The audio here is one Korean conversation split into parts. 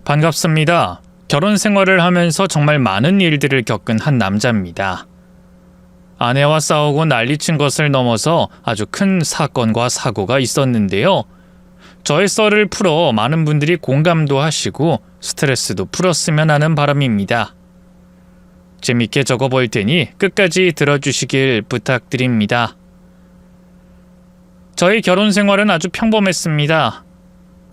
반갑습니다. 결혼 생활을 하면서 정말 많은 일들을 겪은 한 남자입니다. 아내와 싸우고 난리친 것을 넘어서 아주 큰 사건과 사고가 있었는데요. 저의 썰을 풀어 많은 분들이 공감도 하시고 스트레스도 풀었으면 하는 바람입니다. 재밌게 적어볼 테니 끝까지 들어주시길 부탁드립니다. 저의 결혼 생활은 아주 평범했습니다.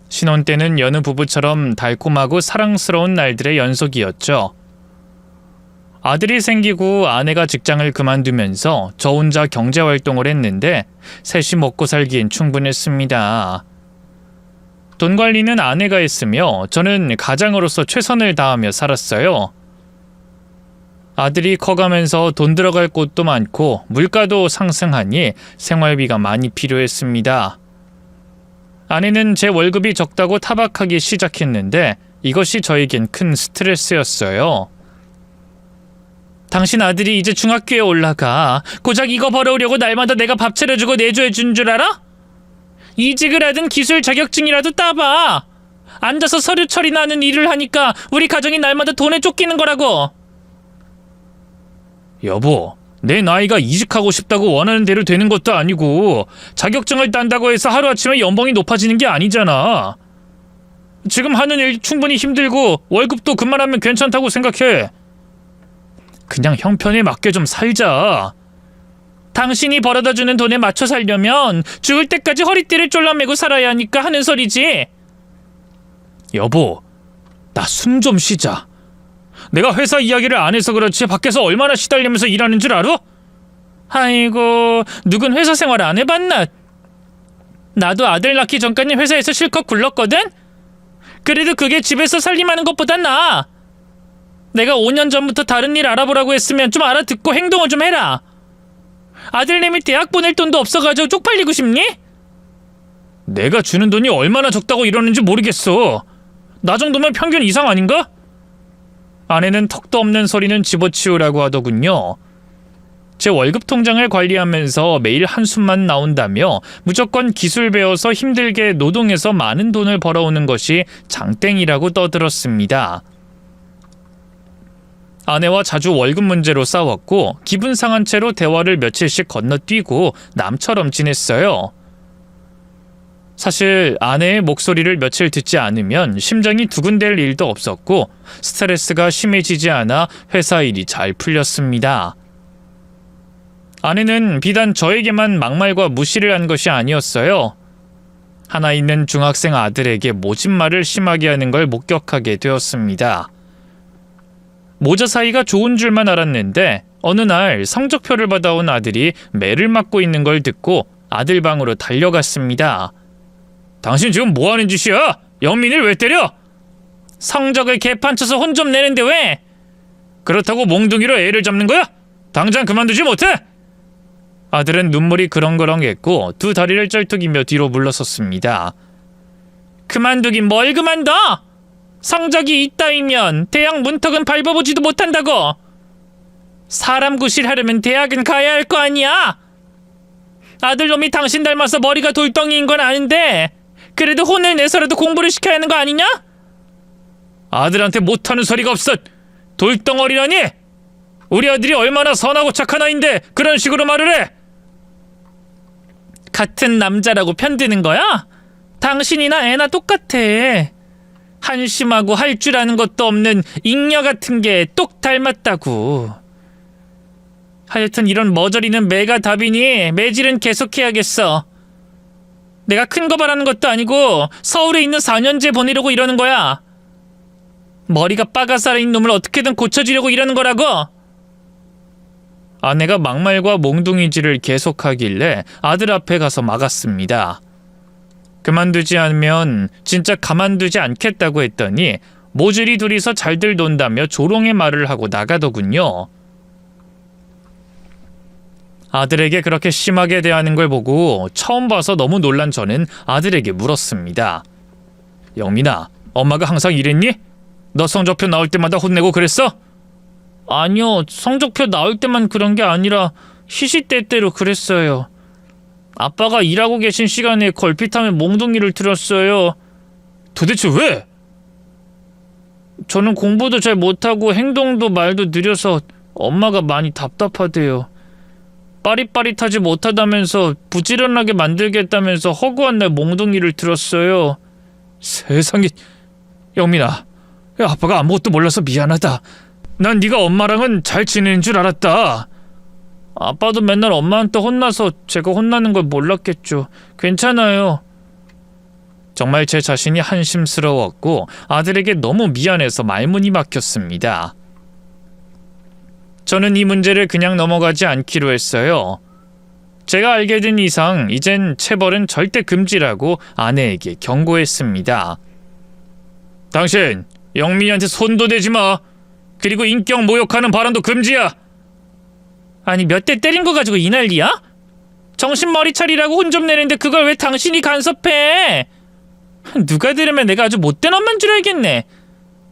신혼 때는 여느 부부처럼 달콤하고 사랑스러운 날들의 연속이었죠. 아들이 생기고 아내가 직장을 그만두면서 저 혼자 경제활동을 했는데 셋이 먹고 살기엔 충분했습니다. 돈 관리는 아내가 했으며 저는 가장으로서 최선을 다하며 살았어요. 아들이 커가면서 돈 들어갈 곳도 많고 물가도 상승하니 생활비가 많이 필요했습니다. 아내는 제 월급이 적다고 타박하기 시작했는데 이것이 저에겐 큰 스트레스였어요. 당신 아들이 이제 중학교에 올라가. 고작 이거 벌어오려고 날마다 내가 밥 차려주고 내조해준 줄 알아? 이직을 하든 기술 자격증이라도 따봐. 앉아서 서류 처리나 하는 일을 하니까 우리 가정이 날마다 돈에 쫓기는 거라고. 여보, 내 나이가 이직하고 싶다고 원하는 대로 되는 것도 아니고 자격증을 딴다고 해서 하루아침에 연봉이 높아지는 게 아니잖아. 지금 하는 일 충분히 힘들고 월급도 그만하면 괜찮다고 생각해. 그냥 형편에 맞게 좀 살자. 당신이 벌어다주는 돈에 맞춰 살려면 죽을 때까지 허리띠를 졸라매고 살아야 하니까 하는 소리지. 여보, 나 숨 좀 쉬자. 내가 회사 이야기를 안 해서 그렇지 밖에서 얼마나 시달리면서 일하는 줄 알아? 아이고, 누군 회사 생활 안 해봤나? 나도 아들 낳기 전까지 회사에서 실컷 굴렀거든? 그래도 그게 집에서 살림하는 것보단 나아. 내가 5년 전부터 다른 일 알아보라고 했으면 좀 알아듣고 행동을 좀 해라. 아들내미 대학 보낼 돈도 없어가지고 쪽팔리고 싶니? 내가 주는 돈이 얼마나 적다고 이러는지 모르겠어. 나 정도면 평균 이상 아닌가? 아내는 턱도 없는 소리는 집어치우라고 하더군요. 제 월급 통장을 관리하면서 매일 한숨만 나온다며 무조건 기술 배워서 힘들게 노동해서 많은 돈을 벌어오는 것이 장땡이라고 떠들었습니다. 아내와 자주 월급 문제로 싸웠고 기분 상한 채로 대화를 며칠씩 건너뛰고 남처럼 지냈어요. 사실 아내의 목소리를 며칠 듣지 않으면 심장이 두근댈 일도 없었고 스트레스가 심해지지 않아 회사 일이 잘 풀렸습니다. 아내는 비단 저에게만 막말과 무시를 한 것이 아니었어요. 하나 있는 중학생 아들에게 모진말을 심하게 하는 걸 목격하게 되었습니다. 모자 사이가 좋은 줄만 알았는데 어느 날 성적표를 받아온 아들이 매를 맞고 있는 걸 듣고 아들 방으로 달려갔습니다. 당신 지금 뭐하는 짓이야? 영민이를 왜 때려? 성적을 개판쳐서 혼 좀 내는데 왜? 그렇다고 몽둥이로 애를 잡는 거야? 당장 그만두지 못해? 아들은 눈물이 그렁그렁했고 두 다리를 쩔뚝이며 뒤로 물러섰습니다. 그만두긴 뭘 그만둬? 성적이 이따위면 대학 문턱은 밟아보지도 못한다고. 사람 구실하려면 대학은 가야 할 거 아니야? 아들놈이 당신 닮아서 머리가 돌덩이인 건 아는데 그래도 혼을 내서라도 공부를 시켜야 하는 거 아니냐? 아들한테 못하는 소리가 없어. 돌덩어리라니? 우리 아들이 얼마나 선하고 착한 아이인데 그런 식으로 말을 해? 같은 남자라고 편드는 거야? 당신이나 애나 똑같아. 한심하고 할 줄 아는 것도 없는 잉여 같은 게 똑 닮았다고. 하여튼 이런 머저리는 매가 답이니 매질은 계속해야겠어. 내가 큰 거 바라는 것도 아니고 서울에 있는 4년제 보내려고 이러는 거야. 머리가 빠가사라인 놈을 어떻게든 고쳐주려고 이러는 거라고. 아내가 막말과 몽둥이질을 계속하길래 아들 앞에 가서 막았습니다. 그만두지 않으면 진짜 가만두지 않겠다고 했더니 모질이 둘이서 잘들 논다며 조롱의 말을 하고 나가더군요. 아들에게 그렇게 심하게 대하는 걸 보고 처음 봐서 너무 놀란 저는 아들에게 물었습니다. 영민아, 엄마가 항상 이랬니? 너 성적표 나올 때마다 혼내고 그랬어? 아니요, 성적표 나올 때만 그런 게 아니라 시시때때로 그랬어요. 아빠가 일하고 계신 시간에 걸핏하면 몽둥이를 들었어요. 도대체 왜? 저는 공부도 잘 못하고 행동도 말도 느려서 엄마가 많이 답답하대요. 빠릿빠릿하지 못하다면서 부지런하게 만들겠다면서 허구한 날 몽둥이를 들었어요. 세상에, 영민아, 아빠가 아무것도 몰라서 미안하다. 난 네가 엄마랑은 잘 지내는 줄 알았다. 아빠도 맨날 엄마한테 혼나서 제가 혼나는 걸 몰랐겠죠. 괜찮아요. 정말 제 자신이 한심스러웠고 아들에게 너무 미안해서 말문이 막혔습니다. 저는 이 문제를 그냥 넘어가지 않기로 했어요. 제가 알게 된 이상 이젠 체벌은 절대 금지라고 아내에게 경고했습니다. 당신, 영민이한테 손도 대지 마. 그리고 인격 모욕하는 발언도 금지야. 아니, 몇 대 때린 거 가지고 이 난리야? 정신머리 차리라고 혼 좀 내는데 그걸 왜 당신이 간섭해? 누가 들으면 내가 아주 못된 엄마인 줄 알겠네.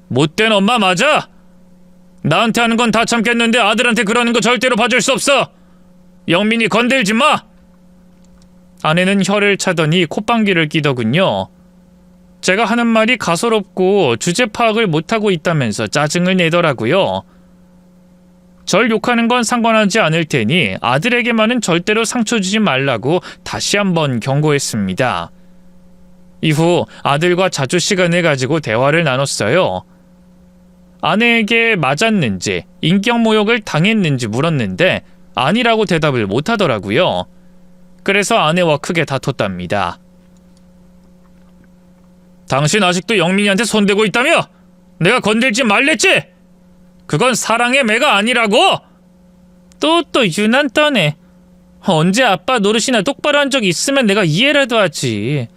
못된 엄마 맞아? 나한테 하는 건 다 참겠는데 아들한테 그러는 거 절대로 봐줄 수 없어. 영민이 건들지 마. 아내는 혀를 차더니 콧방귀를 끼더군요. 제가 하는 말이 가소롭고 주제 파악을 못하고 있다면서 짜증을 내더라고요. 절 욕하는 건 상관하지 않을 테니 아들에게만은 절대로 상처 주지 말라고 다시 한번 경고했습니다. 이후 아들과 자주 시간을 가지고 대화를 나눴어요. 아내에게 맞았는지 인격모욕을 당했는지 물었는데 아니라고 대답을 못하더라고요. 그래서 아내와 크게 다퉜답니다. 당신 아직도 영민이한테 손대고 있다며? 내가 건들지 말랬지? 그건 사랑의 매가 아니라고? 또 유난 떠네. 언제 아빠 노릇이나 똑바로 한 적 있으면 내가 이해라도 하지.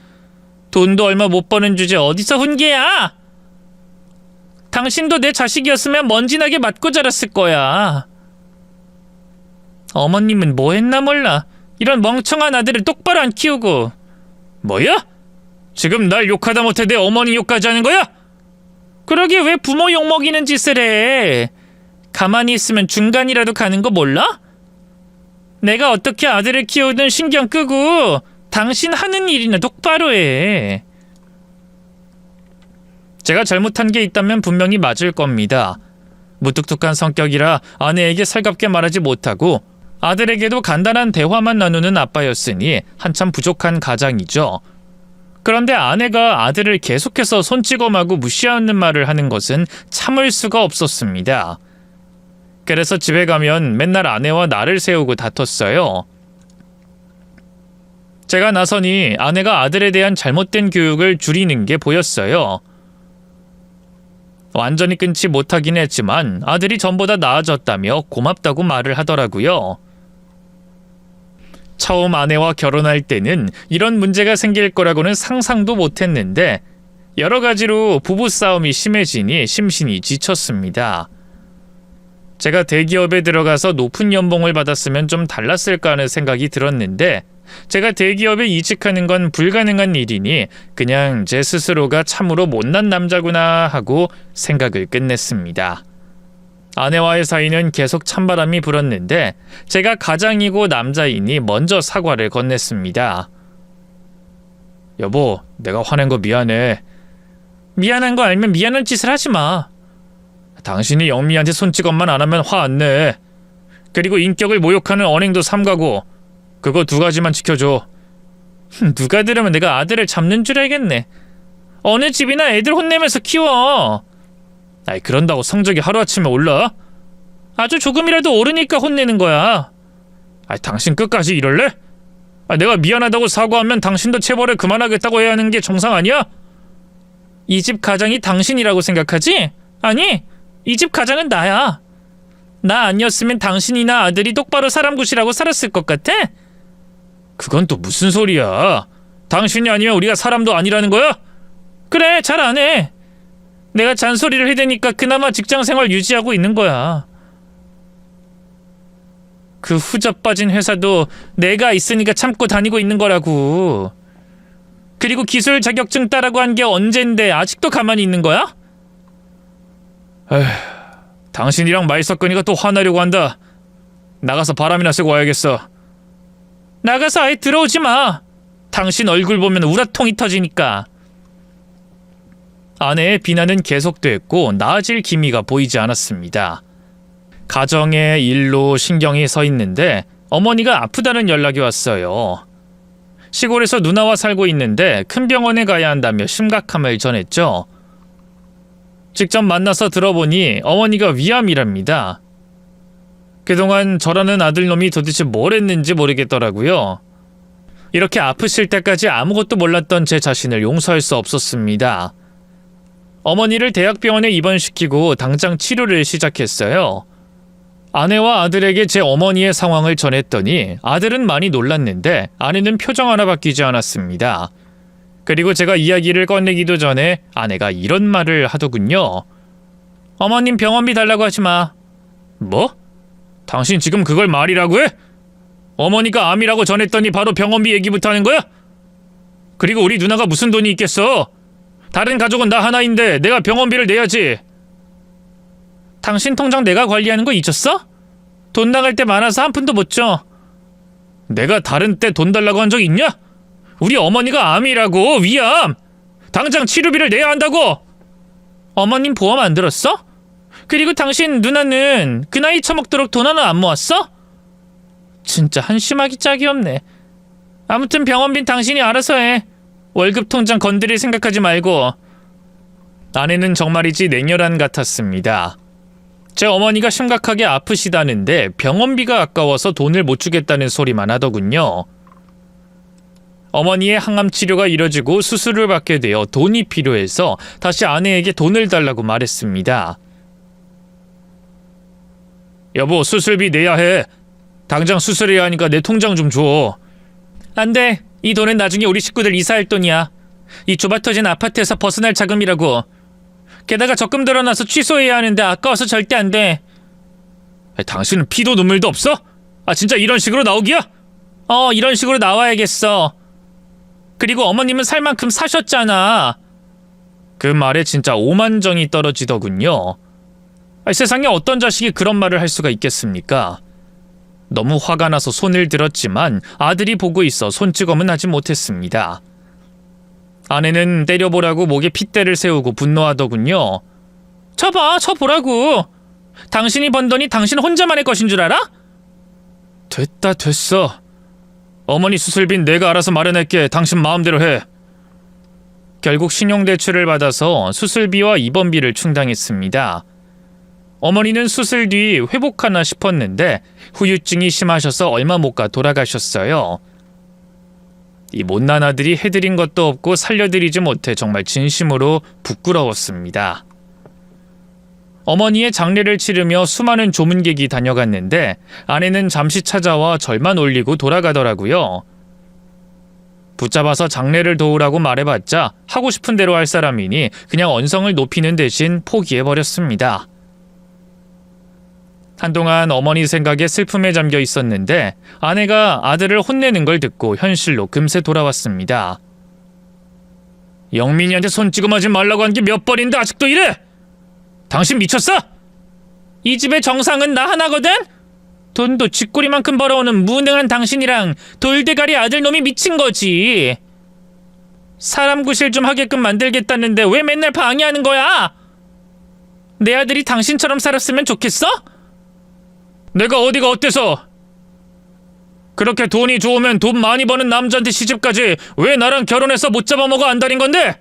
돈도 얼마 못 버는 주제 어디서 훈계야? 당신도 내 자식이었으면 먼지나게 맞고 자랐을 거야. 어머님은 뭐 했나 몰라. 이런 멍청한 아들을 똑바로 안 키우고. 뭐야? 지금 날 욕하다 못해 내 어머니 욕까지 하는 거야? 그러게 왜 부모 욕먹이는 짓을 해? 가만히 있으면 중간이라도 가는 거 몰라? 내가 어떻게 아들을 키우든 신경 끄고 당신 하는 일이나 똑바로 해. 제가 잘못한 게 있다면 분명히 맞을 겁니다. 무뚝뚝한 성격이라 아내에게 살갑게 말하지 못하고 아들에게도 간단한 대화만 나누는 아빠였으니 한참 부족한 가장이죠. 그런데 아내가 아들을 계속해서 손찌검하고 무시하는 말을 하는 것은 참을 수가 없었습니다. 그래서 집에 가면 맨날 아내와 나를 세우고 다퉜어요. 제가 나서니 아내가 아들에 대한 잘못된 교육을 줄이는 게 보였어요. 완전히 끊지 못하긴 했지만 아들이 전보다 나아졌다며 고맙다고 말을 하더라고요. 처음 아내와 결혼할 때는 이런 문제가 생길 거라고는 상상도 못했는데 여러 가지로 부부싸움이 심해지니 심신이 지쳤습니다. 제가 대기업에 들어가서 높은 연봉을 받았으면 좀 달랐을까 하는 생각이 들었는데 제가 대기업에 이직하는 건 불가능한 일이니 그냥 제 스스로가 참으로 못난 남자구나 하고 생각을 끝냈습니다. 아내와의 사이는 계속 찬바람이 불었는데 제가 가장이고 남자이니 먼저 사과를 건넸습니다. 여보, 내가 화낸 거 미안해. 미안한 거 알면 미안한 짓을 하지 마. 당신이 영미한테 손찌검만 안 하면 화 안 내. 그리고 인격을 모욕하는 언행도 삼가고 그거 두 가지만 지켜줘. 누가 들으면 내가 아들을 잡는 줄 알겠네. 어느 집이나 애들 혼내면서 키워. 아이, 그런다고 성적이 하루아침에 올라? 아주 조금이라도 오르니까 혼내는 거야. 아이, 당신 끝까지 이럴래? 내가 미안하다고 사과하면 당신도 체벌을 그만하겠다고 해야 하는 게 정상 아니야? 이 집 가장이 당신이라고 생각하지? 아니, 이 집 가장은 나야. 나 아니었으면 당신이나 아들이 똑바로 사람 구실하고 살았을 것 같아? 그건 또 무슨 소리야? 당신이 아니면 우리가 사람도 아니라는 거야? 그래, 잘 안 해. 내가 잔소리를 해대니까 그나마 직장생활 유지하고 있는 거야. 그 후져 빠진 회사도 내가 있으니까 참고 다니고 있는 거라고. 그리고 기술 자격증 따라고 한 게 언젠데 아직도 가만히 있는 거야? 에휴, 당신이랑 말 섞으니까 또 화나려고 한다. 나가서 바람이나 쐬고 와야겠어. 나가서 아예 들어오지 마. 당신 얼굴 보면 우라통이 터지니까. 아내의 비난은 계속됐고 나아질 기미가 보이지 않았습니다. 가정의 일로 신경이 서 있는데 어머니가 아프다는 연락이 왔어요. 시골에서 누나와 살고 있는데 큰 병원에 가야 한다며 심각함을 전했죠. 직접 만나서 들어보니 어머니가 위암이랍니다. 그동안 저라는 아들놈이 도대체 뭘 했는지 모르겠더라고요. 이렇게 아프실 때까지 아무것도 몰랐던 제 자신을 용서할 수 없었습니다. 어머니를 대학병원에 입원시키고 당장 치료를 시작했어요. 아내와 아들에게 제 어머니의 상황을 전했더니 아들은 많이 놀랐는데 아내는 표정 하나 바뀌지 않았습니다. 그리고 제가 이야기를 꺼내기도 전에 아내가 이런 말을 하더군요. 어머님 병원비 달라고 하지 마. 뭐? 당신 지금 그걸 말이라고 해? 어머니가 암이라고 전했더니 바로 병원비 얘기부터 하는 거야? 그리고 우리 누나가 무슨 돈이 있겠어? 다른 가족은 나 하나인데 내가 병원비를 내야지. 당신 통장 내가 관리하는 거 잊었어? 돈 나갈 때 많아서 한 푼도 못 줘. 내가 다른 때 돈 달라고 한 적 있냐? 우리 어머니가 암이라고, 위암! 당장 치료비를 내야 한다고! 어머님 보험 안 들었어? 그리고 당신 누나는 그 나이 처먹도록 돈 하나 안 모았어? 진짜 한심하기 짝이 없네. 아무튼 병원비는 당신이 알아서 해. 월급 통장 건드릴 생각하지 말고. 아내는 정말이지 냉혈한 같았습니다. 제 어머니가 심각하게 아프시다는데 병원비가 아까워서 돈을 못 주겠다는 소리만 하더군요. 어머니의 항암 치료가 이뤄지고 수술을 받게 되어 돈이 필요해서 다시 아내에게 돈을 달라고 말했습니다. 여보, 수술비 내야 해. 당장 수술해야 하니까 내 통장 좀 줘. 안 돼. 이 돈은 나중에 우리 식구들 이사할 돈이야. 이 좁아터진 아파트에서 벗어날 자금이라고. 게다가 적금 들어놔서 취소해야 하는데 아까워서 절대 안 돼. 당신은 피도 눈물도 없어? 아, 진짜 이런 식으로 나오기야? 이런 식으로 나와야겠어. 그리고 어머님은 살 만큼 사셨잖아. 그 말에 진짜 오만정이 떨어지더군요. 세상에 어떤 자식이 그런 말을 할 수가 있겠습니까? 너무 화가 나서 손을 들었지만 아들이 보고 있어 손찌검은 하지 못했습니다. 아내는 때려보라고 목에 핏대를 세우고 분노하더군요. 쳐봐, 쳐보라고. 당신이 번 돈이 당신 혼자만의 것인 줄 알아? 됐어. 어머니 수술비는 내가 알아서 마련할게. 당신 마음대로 해. 결국 신용대출을 받아서 수술비와 입원비를 충당했습니다. 어머니는 수술 뒤 회복하나 싶었는데 후유증이 심하셔서 얼마 못 가 돌아가셨어요. 이 못난 아들이 해드린 것도 없고 살려드리지 못해 정말 진심으로 부끄러웠습니다. 어머니의 장례를 치르며 수많은 조문객이 다녀갔는데 아내는 잠시 찾아와 절만 올리고 돌아가더라고요. 붙잡아서 장례를 도우라고 말해봤자 하고 싶은 대로 할 사람이니 그냥 언성을 높이는 대신 포기해버렸습니다. 한동안 어머니 생각에 슬픔에 잠겨 있었는데 아내가 아들을 혼내는 걸 듣고 현실로 금세 돌아왔습니다. 영민이한테 손찌검하지 말라고 한 게 몇 번인데 아직도 이래? 당신 미쳤어? 이 집의 정상은 나 하나거든? 돈도 쥐꼬리만큼 벌어오는 무능한 당신이랑 돌대가리 아들놈이 미친 거지. 사람 구실 좀 하게끔 만들겠다는데 왜 맨날 방해하는 거야? 내 아들이 당신처럼 살았으면 좋겠어? 내가 어디가 어때서? 그렇게 돈이 좋으면 돈 많이 버는 남자한테 시집가지 왜 나랑 결혼해서 못 잡아먹어 안달인 건데?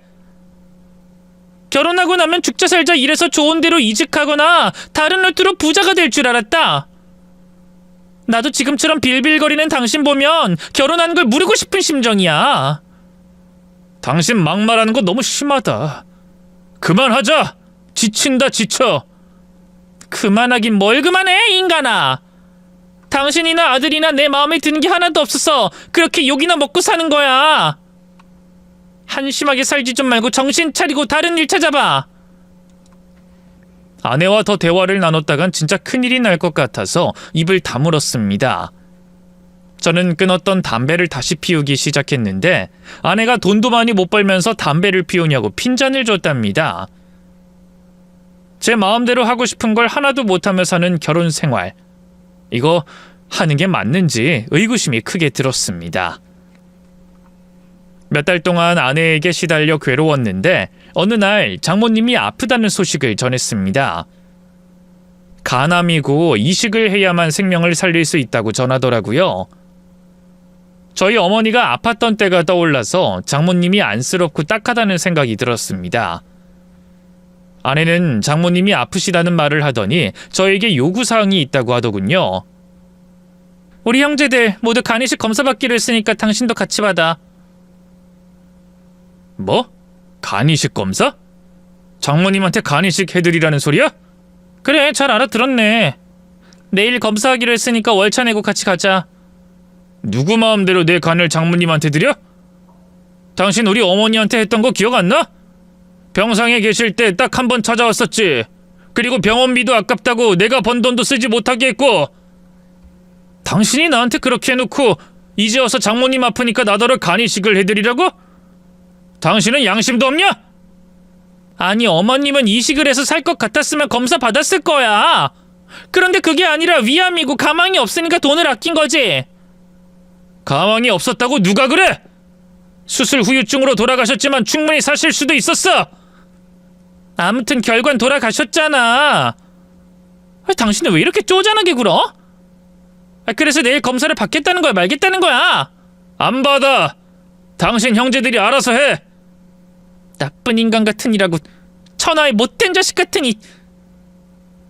결혼하고 나면 죽자 살자 이래서 좋은 데로 이직하거나 다른 루트로 부자가 될 줄 알았다. 나도 지금처럼 빌빌거리는 당신 보면 결혼하는 걸 무르고 싶은 심정이야. 당신 막말하는 거 너무 심하다. 그만하자. 지친다 지쳐. 그만하긴 뭘 그만해 인간아. 당신이나 아들이나 내 마음에 드는 게 하나도 없어서 그렇게 욕이나 먹고 사는 거야. 한심하게 살지 좀 말고 정신 차리고 다른 일 찾아봐. 아내와 더 대화를 나눴다간 진짜 큰일이 날 것 같아서 입을 다물었습니다. 저는 끊었던 담배를 다시 피우기 시작했는데 아내가 돈도 많이 못 벌면서 담배를 피우냐고 핀잔을 줬답니다. 제 마음대로 하고 싶은 걸 하나도 못하며 사는 결혼 생활. 이거 하는 게 맞는지 의구심이 크게 들었습니다. 몇 달 동안 아내에게 시달려 괴로웠는데 어느 날 장모님이 아프다는 소식을 전했습니다. 간암이고 이식을 해야만 생명을 살릴 수 있다고 전하더라고요. 저희 어머니가 아팠던 때가 떠올라서 장모님이 안쓰럽고 딱하다는 생각이 들었습니다. 아내는 장모님이 아프시다는 말을 하더니 저에게 요구사항이 있다고 하더군요. 우리 형제들 모두 간이식 검사 받기로 했으니까 당신도 같이 받아. 뭐? 간이식 검사? 장모님한테 간이식 해드리라는 소리야? 그래, 잘 알아들었네. 내일 검사하기로 했으니까 월차 내고 같이 가자. 누구 마음대로 내 간을 장모님한테 드려? 당신 우리 어머니한테 했던 거 기억 안 나? 병상에 계실 때 딱 한 번 찾아왔었지. 그리고 병원비도 아깝다고 내가 번 돈도 쓰지 못하게 했고. 당신이 나한테 그렇게 해놓고 이제 와서 장모님 아프니까 나더러 간이식을 해드리라고? 당신은 양심도 없냐? 아니, 어머님은 이식을 해서 살 것 같았으면 검사 받았을 거야. 그런데 그게 아니라 위암이고 가망이 없으니까 돈을 아낀 거지. 가망이 없었다고 누가 그래? 수술 후유증으로 돌아가셨지만 충분히 사실 수도 있었어. 아무튼 결과는 돌아가셨잖아. 당신은 왜 이렇게 쪼잔하게 굴어? 그래서 내일 검사를 받겠다는 거야, 말겠다는 거야? 안 받아. 당신 형제들이 알아서 해. 나쁜 인간 같으니라고. 천하의 못된 자식 같으니.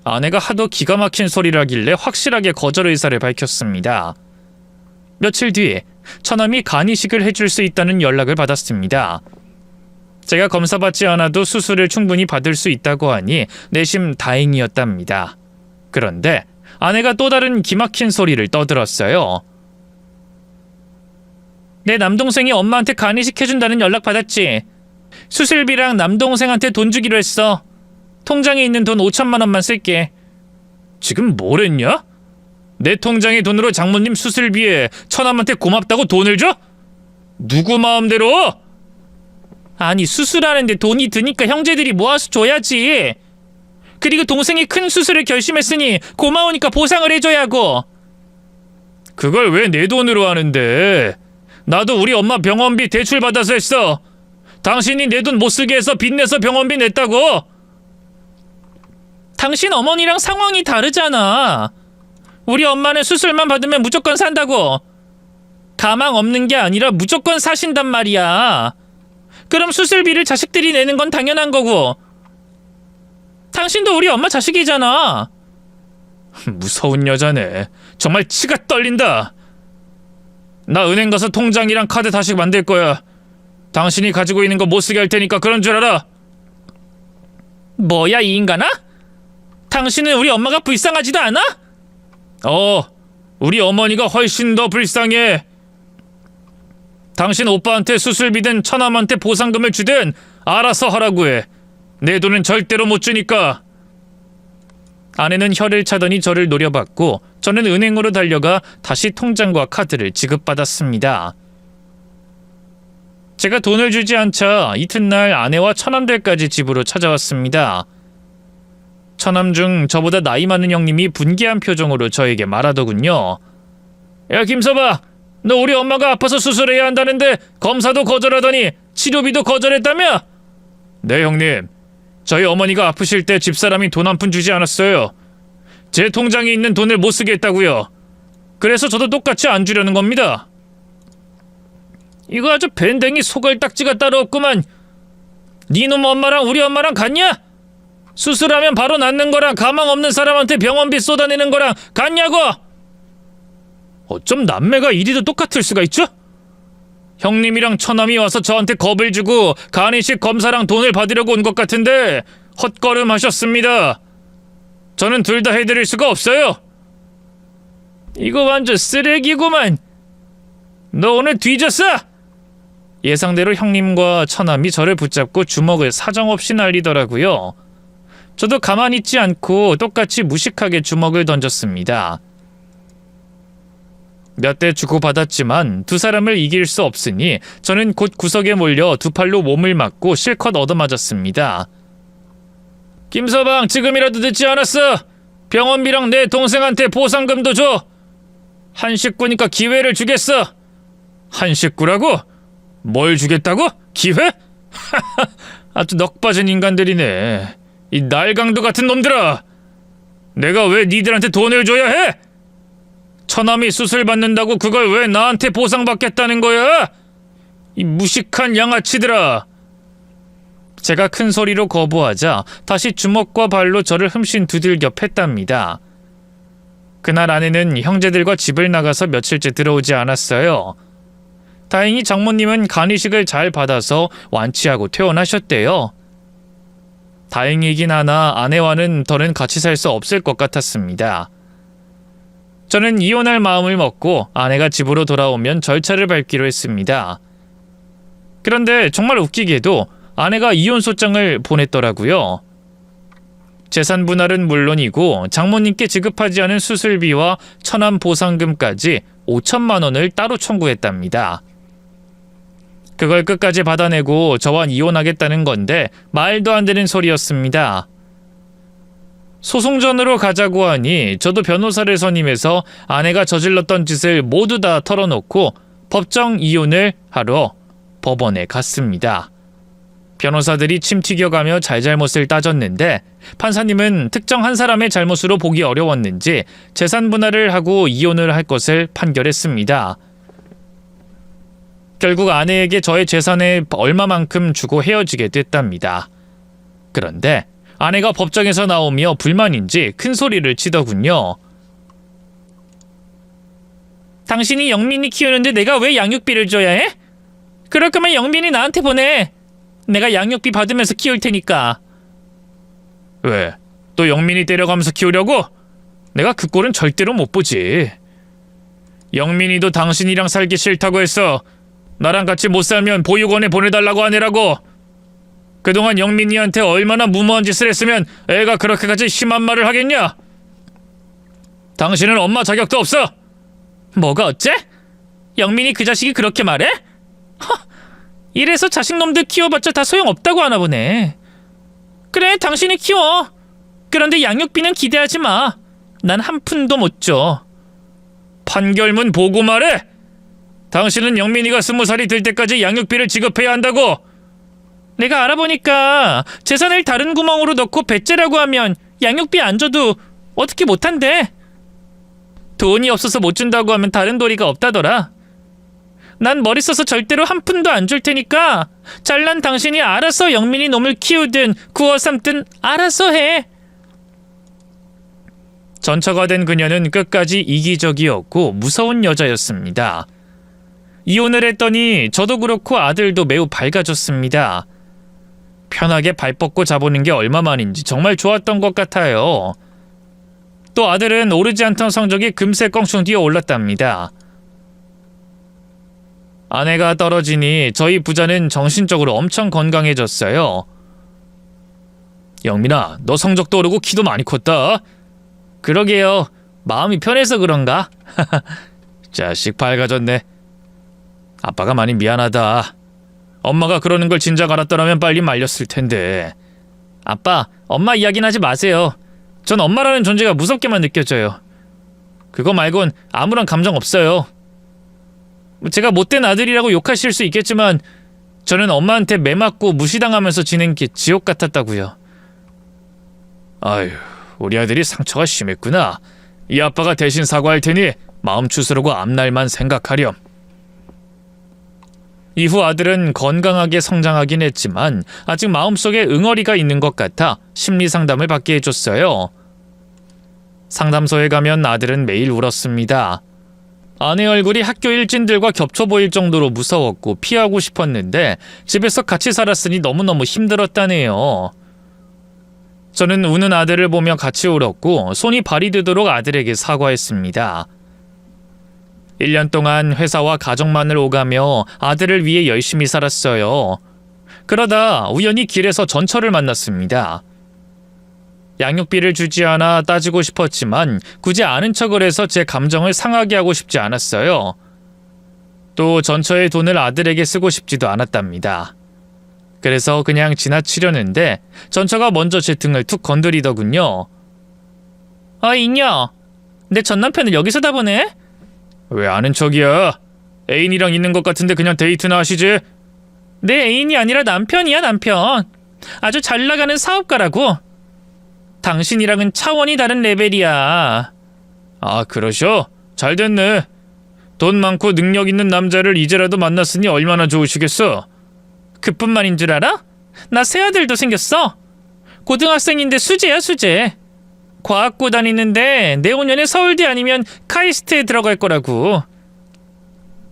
아내가 하도 기가 막힌 소리를 하길래 확실하게 거절 의사를 밝혔습니다. 며칠 뒤에 처남이 간이식을 해줄 수 있다는 연락을 받았습니다. 제가 검사받지 않아도 수술을 충분히 받을 수 있다고 하니 내심 다행이었답니다. 그런데 아내가 또 다른 기막힌 소리를 떠들었어요. 내 남동생이 엄마한테 간이식 해준다는 연락 받았지. 수술비랑 남동생한테 돈 주기로 했어. 통장에 있는 돈 5천만 원만 쓸게. 지금 뭐랬냐? 내 통장의 돈으로 장모님 수술비에 처남한테 고맙다고 돈을 줘? 누구 마음대로? 아니, 수술하는데 돈이 드니까 형제들이 모아서 줘야지. 그리고 동생이 큰 수술을 결심했으니 고마우니까 보상을 해줘야 하고. 그걸 왜 내 돈으로 하는데? 나도 우리 엄마 병원비 대출 받아서 했어. 당신이 내 돈 못 쓰게 해서 빚내서 병원비 냈다고. 당신 어머니랑 상황이 다르잖아. 우리 엄마는 수술만 받으면 무조건 산다고. 가망 없는 게 아니라 무조건 사신단 말이야. 그럼 수술비를 자식들이 내는 건 당연한 거고. 당신도 우리 엄마 자식이잖아. 무서운 여자네. 정말 치가 떨린다. 나 은행 가서 통장이랑 카드 다시 만들 거야. 당신이 가지고 있는 거 못 쓰게 할 테니까 그런 줄 알아. 뭐야, 이 인간아? 당신은 우리 엄마가 불쌍하지도 않아? 우리 어머니가 훨씬 더 불쌍해. 당신 오빠한테 수술비든 처남한테 보상금을 주든 알아서 하라고 해. 내 돈은 절대로 못 주니까. 아내는 혀를 차더니 저를 노려봤고 저는 은행으로 달려가 다시 통장과 카드를 지급받았습니다. 제가 돈을 주지 않자 이튿날 아내와 처남들까지 집으로 찾아왔습니다. 처남 중 저보다 나이 많은 형님이 분개한 표정으로 저에게 말하더군요. 야, 김서방, 너 우리 엄마가 아파서 수술해야 한다는데 검사도 거절하더니 치료비도 거절했다며? 네, 형님. 저희 어머니가 아프실 때 집사람이 돈 한 푼 주지 않았어요. 제 통장에 있는 돈을 못 쓰게 했다고요. 그래서 저도 똑같이 안 주려는 겁니다. 이거 아주 밴댕이 소갈딱지가 따로 없구만. 니놈 엄마랑 우리 엄마랑 같냐? 수술하면 바로 낫는 거랑 가망 없는 사람한테 병원비 쏟아내는 거랑 같냐고? 어쩜 남매가 이리도 똑같을 수가 있죠? 형님이랑 처남이 와서 저한테 겁을 주고 간이식 검사랑 돈을 받으려고 온 것 같은데 헛걸음 하셨습니다. 저는 둘 다 해드릴 수가 없어요. 이거 완전 쓰레기구만. 너 오늘 뒤졌어? 예상대로 형님과 처남이 저를 붙잡고 주먹을 사정없이 날리더라고요. 저도 가만히 있지 않고 똑같이 무식하게 주먹을 던졌습니다. 몇 대 주고받았지만 두 사람을 이길 수 없으니 저는 곧 구석에 몰려 두 팔로 몸을 맞고 실컷 얻어맞았습니다. 김서방, 지금이라도 늦지 않았어. 병원비랑 내 동생한테 보상금도 줘. 한 식구니까 기회를 주겠어. 한 식구라고? 뭘 주겠다고? 기회? 아주 넉빠진 인간들이네. 이 날강도 같은 놈들아. 내가 왜 니들한테 돈을 줘야 해? 처남이 수술 받는다고 그걸 왜 나한테 보상받겠다는 거야? 이 무식한 양아치들아. 제가 큰 소리로 거부하자 다시 주먹과 발로 저를 흠씬 두들겨 팼답니다. 그날 아내는 형제들과 집을 나가서 며칠째 들어오지 않았어요. 다행히 장모님은 간이식을 잘 받아서 완치하고 퇴원하셨대요. 다행이긴 하나 아내와는 더는 같이 살 수 없을 것 같았습니다. 저는 이혼할 마음을 먹고 아내가 집으로 돌아오면 절차를 밟기로 했습니다. 그런데 정말 웃기게도 아내가 이혼소장을 보냈더라고요. 재산 분할은 물론이고 장모님께 지급하지 않은 수술비와 처남 보상금까지 5천만 원을 따로 청구했답니다. 그걸 끝까지 받아내고 저와 이혼하겠다는 건데 말도 안 되는 소리였습니다. 소송전으로 가자고 하니 저도 변호사를 선임해서 아내가 저질렀던 짓을 모두 다 털어놓고 법정 이혼을 하러 법원에 갔습니다. 변호사들이 침 튀겨가며 잘잘못을 따졌는데 판사님은 특정 한 사람의 잘못으로 보기 어려웠는지 재산 분할을 하고 이혼을 할 것을 판결했습니다. 결국 아내에게 저의 재산의 얼마만큼 주고 헤어지게 됐답니다. 그런데 아내가 법정에서 나오며 불만인지 큰 소리를 치더군요. 당신이 영민이 키우는데 내가 왜 양육비를 줘야 해? 그럴 거면 영민이 나한테 보내. 내가 양육비 받으면서 키울 테니까. 왜? 또 영민이 때려가면서 키우려고? 내가 그 꼴은 절대로 못 보지. 영민이도 당신이랑 살기 싫다고 했어. 나랑 같이 못 살면 보육원에 보내달라고 하느라고. 그동안 영민이한테 얼마나 무모한 짓을 했으면 애가 그렇게까지 심한 말을 하겠냐? 당신은 엄마 자격도 없어. 뭐가 어째? 영민이 그 자식이 그렇게 말해? 이래서 자식놈들 키워봤자 다 소용없다고 하나 보네. 그래, 당신이 키워. 그런데 양육비는 기대하지 마. 난 한 푼도 못 줘. 판결문 보고 말해. 당신은 영민이가 20살이 될 때까지 양육비를 지급해야 한다고. 내가 알아보니까 재산을 다른 구멍으로 넣고 배째라고 하면 양육비 안 줘도 어떻게 못한대. 돈이 없어서 못 준다고 하면 다른 도리가 없다더라. 난 머리 써서 절대로 한 푼도 안 줄 테니까 잘난 당신이 알아서 영민이 놈을 키우든 구워 삶든 알아서 해. 전처가 된 그녀는 끝까지 이기적이었고 무서운 여자였습니다. 이혼을 했더니 저도 그렇고 아들도 매우 밝아졌습니다. 편하게 발 뻗고 자보는 게 얼마만인지 정말 좋았던 것 같아요. 또 아들은 오르지 않던 성적이 금세 껑충 뛰어 올랐답니다. 아내가 떨어지니 저희 부자는 정신적으로 엄청 건강해졌어요. 영민아, 너 성적도 오르고 키도 많이 컸다. 그러게요. 마음이 편해서 그런가? 자식 밝아졌네. 아빠가 많이 미안하다. 엄마가 그러는 걸 진작 알았더라면 빨리 말렸을 텐데. 아빠, 엄마 이야기는 하지 마세요. 전 엄마라는 존재가 무섭게만 느껴져요. 그거 말곤 아무런 감정 없어요. 제가 못된 아들이라고 욕하실 수 있겠지만 저는 엄마한테 매맞고 무시당하면서 지낸 게 지옥 같았다고요. 아휴, 우리 아들이 상처가 심했구나. 이 아빠가 대신 사과할 테니 마음 추스르고 앞날만 생각하렴. 이후 아들은 건강하게 성장하긴 했지만 아직 마음속에 응어리가 있는 것 같아 심리상담을 받게 해줬어요. 상담소에 가면 아들은 매일 울었습니다. 아내 얼굴이 학교 일진들과 겹쳐 보일 정도로 무서웠고 피하고 싶었는데 집에서 같이 살았으니 너무너무 힘들었다네요. 저는 우는 아들을 보며 같이 울었고 손이 발이 되도록 아들에게 사과했습니다. 1년 동안 회사와 가족만을 오가며 아들을 위해 열심히 살았어요. 그러다 우연히 길에서 전처를 만났습니다. 양육비를 주지 않아 따지고 싶었지만 굳이 아는 척을 해서 제 감정을 상하게 하고 싶지 않았어요. 또 전처의 돈을 아들에게 쓰고 싶지도 않았답니다. 그래서 그냥 지나치려는데 전처가 먼저 제 등을 툭 건드리더군요. 아, 있냐? 내 전남편을 여기서 다 보네? 왜 아는 척이야? 애인이랑 있는 것 같은데 그냥 데이트나 하시지. 내 애인이 아니라 남편이야, 남편. 아주 잘 나가는 사업가라고. 당신이랑은 차원이 다른 레벨이야. 아, 그러셔? 잘 됐네. 돈 많고 능력 있는 남자를 이제라도 만났으니 얼마나 좋으시겠어. 그뿐만인 줄 알아? 나 새아들도 생겼어. 고등학생인데 수재야, 수재. 과학고 다니는데 내후년에 서울대 아니면 카이스트에 들어갈 거라고.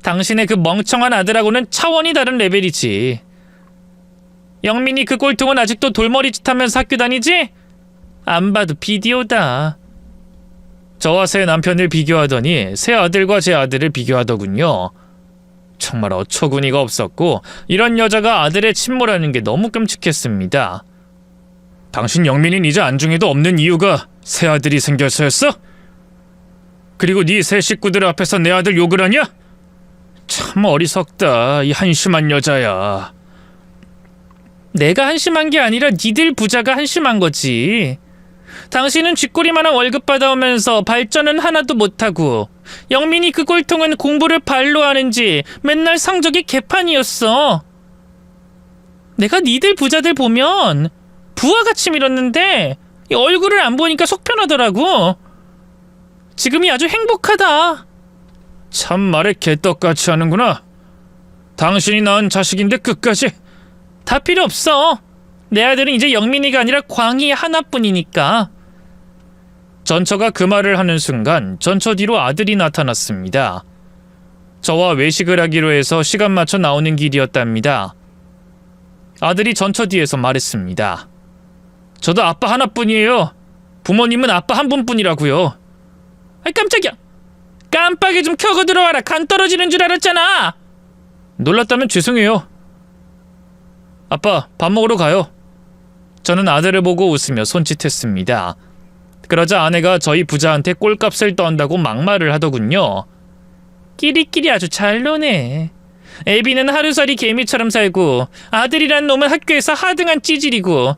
당신의 그 멍청한 아들하고는 차원이 다른 레벨이지. 영민이 그 꼴통은 아직도 돌머리짓 하면서 학교 다니지? 안 봐도 비디오다. 저와 새 남편을 비교하더니 새 아들과 제 아들을 비교하더군요. 정말 어처구니가 없었고 이런 여자가 아들의 친모라는 게 너무 끔찍했습니다. 당신 영민이는 이제 안중에도 없는 이유가 새 아들이 생겨서였어? 그리고 네 새 식구들 앞에서 내 아들 욕을 하냐? 참 어리석다, 이 한심한 여자야. 내가 한심한 게 아니라 니들 부자가 한심한 거지. 당신은 쥐꼬리만한 월급 받아오면서 발전은 하나도 못하고 영민이 그 꼴통은 공부를 발로 하는지 맨날 성적이 개판이었어. 내가 니들 부자들 보면 부하같이 밀었는데 얼굴을 안 보니까 속 편하더라고. 지금이 아주 행복하다. 참 말을 개떡같이 하는구나. 당신이 낳은 자식인데 끝까지. 다 필요 없어. 내 아들은 이제 영민이가 아니라 광희 하나뿐이니까. 전처가 그 말을 하는 순간 전처 뒤로 아들이 나타났습니다. 저와 외식을 하기로 해서 시간 맞춰 나오는 길이었답니다. 아들이 전처 뒤에서 말했습니다. 저도 아빠 하나뿐이에요. 부모님은 아빠 한 분뿐이라고요. 아이 깜짝이야. 깜빡이 좀 켜고 들어와라. 간 떨어지는 줄 알았잖아. 놀랐다면 죄송해요. 아빠, 밥 먹으러 가요. 저는 아들을 보고 웃으며 손짓했습니다. 그러자 아내가 저희 부자한테 꼴값을 떤다고 막말을 하더군요. 끼리끼리 아주 잘 노네. 애비는 하루살이 개미처럼 살고 아들이란 놈은 학교에서 하등한 찌질이고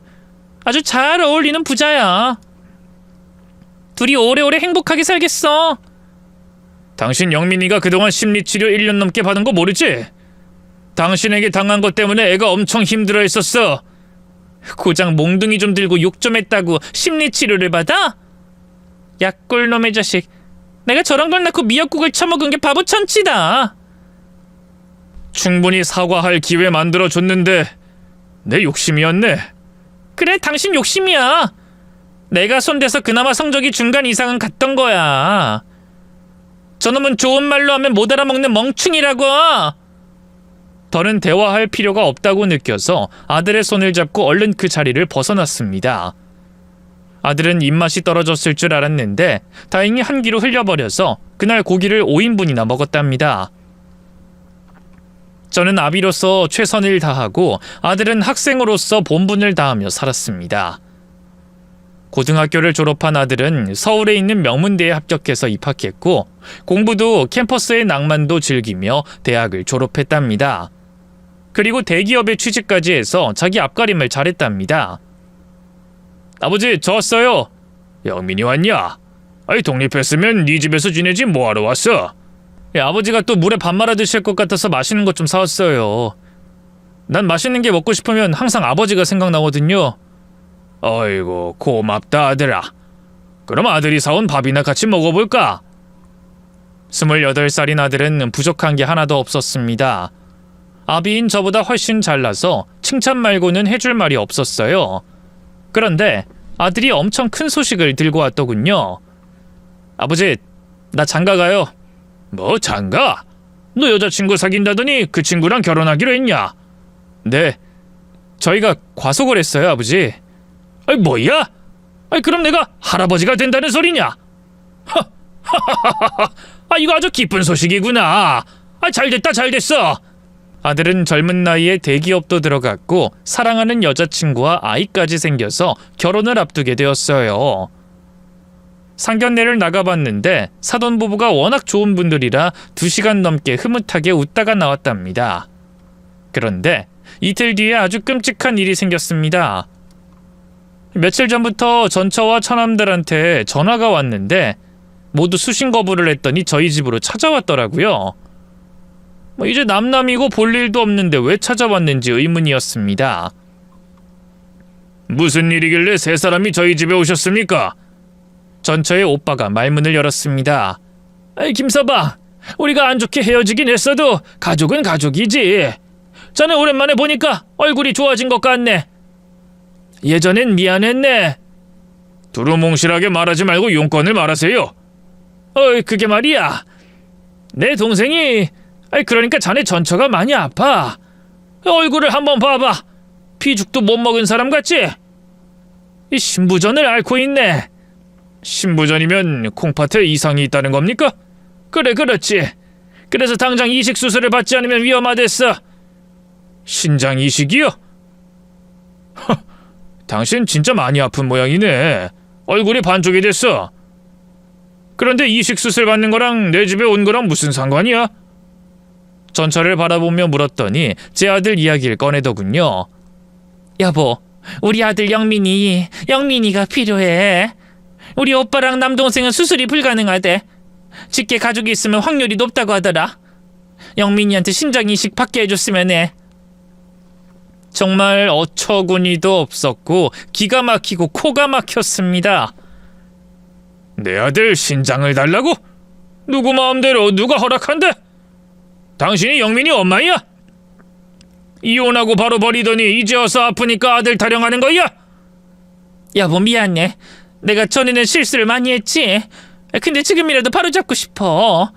아주 잘 어울리는 부자야. 둘이 오래오래 행복하게 살겠어. 당신 영민이가 그동안 심리치료 1년 넘게 받은 거 모르지? 당신에게 당한 것 때문에 애가 엄청 힘들어했었어. 고작 몽둥이 좀 들고 욕 좀 했다고 심리치료를 받아? 약골놈의 자식. 내가 저런 걸 낳고 미역국을 처먹은 게 바보 천치다. 충분히 사과할 기회 만들어줬는데 내 욕심이었네. 그래, 당신 욕심이야. 내가 손대서 그나마 성적이 중간 이상은 갔던 거야. 저놈은 좋은 말로 하면 못 알아먹는 멍충이라고. 더는 대화할 필요가 없다고 느껴서 아들의 손을 잡고 얼른 그 자리를 벗어났습니다. 아들은 입맛이 떨어졌을 줄 알았는데 다행히 한 끼로 흘려버려서 그날 고기를 5인분이나 먹었답니다. 저는 아비로서 최선을 다하고 아들은 학생으로서 본분을 다하며 살았습니다. 고등학교를 졸업한 아들은 서울에 있는 명문대에 합격해서 입학했고 공부도 캠퍼스의 낭만도 즐기며 대학을 졸업했답니다. 그리고 대기업에 취직까지 해서 자기 앞가림을 잘했답니다. 아버지, 저 왔어요. 영민이 왔냐? 아이, 독립했으면 네 집에서 지내지 뭐하러 왔어? 아버지가 또 물에 밥 말아 드실 것 같아서 맛있는 것 좀 사왔어요. 난 맛있는 게 먹고 싶으면 항상 아버지가 생각나거든요. 어이구, 고맙다 아들아. 그럼 아들이 사온 밥이나 같이 먹어볼까? 28살인 아들은 부족한 게 하나도 없었습니다. 아비인 저보다 훨씬 잘나서 칭찬 말고는 해줄 말이 없었어요. 그런데 아들이 엄청 큰 소식을 들고 왔더군요. 아버지, 나 장가 가요. 뭐 장가? 너 여자친구 사귄다더니 그 친구랑 결혼하기로 했냐? 네, 저희가 과속을 했어요, 아버지. 아이, 뭐야? 아이, 그럼 내가 할아버지가 된다는 소리냐? 아, 이거 아주 기쁜 소식이구나. 아, 잘됐다, 잘됐어. 아들은 젊은 나이에 대기업도 들어갔고 사랑하는 여자친구와 아이까지 생겨서 결혼을 앞두게 되었어요. 상견례를 나가봤는데 사돈 부부가 워낙 좋은 분들이라 2시간 넘게 흐뭇하게 웃다가 나왔답니다. 그런데 이틀 뒤에 아주 끔찍한 일이 생겼습니다. 며칠 전부터 전처와 처남들한테 전화가 왔는데 모두 수신 거부를 했더니 저희 집으로 찾아왔더라고요. 이제 남남이고 볼 일도 없는데 왜 찾아왔는지 의문이었습니다. 무슨 일이길래 세 사람이 저희 집에 오셨습니까? 전처의 오빠가 말문을 열었습니다. 김서방, 우리가 안 좋게 헤어지긴 했어도 가족은 가족이지. 자네 오랜만에 보니까 얼굴이 좋아진 것 같네. 예전엔 미안했네. 두루뭉실하게 말하지 말고 용건을 말하세요. 그게 말이야. 내 동생이 그러니까 자네 전처가 많이 아파. 얼굴을 한번 봐봐. 피죽도 못 먹은 사람 같지? 이 신부전을 앓고 있네. 신부전이면 콩팥에 이상이 있다는 겁니까? 그래, 그렇지. 그래서 당장 이식 수술을 받지 않으면 위험하댔어. 신장 이식이요? 당신 진짜 많이 아픈 모양이네. 얼굴이 반쪽이 됐어. 그런데 이식 수술 받는 거랑 내 집에 온 거랑 무슨 상관이야? 전처를 바라보며 물었더니 제 아들 이야기를 꺼내더군요. 여보, 우리 아들 영민이가 필요해. 우리 오빠랑 남동생은 수술이 불가능하대. 직계 가족이 있으면 확률이 높다고 하더라. 영민이한테 신장 이식 받게 해줬으면 해. 정말 어처구니도 없었고 기가 막히고 코가 막혔습니다. 내 아들 신장을 달라고? 누구 마음대로 누가 허락한대? 당신이 영민이 엄마야? 이혼하고 바로 버리더니 이제 와서 아프니까 아들 타령하는 거야? 여보, 미안해. 내가 전에는 실수를 많이 했지. 근데 지금이라도 바로잡고 싶어.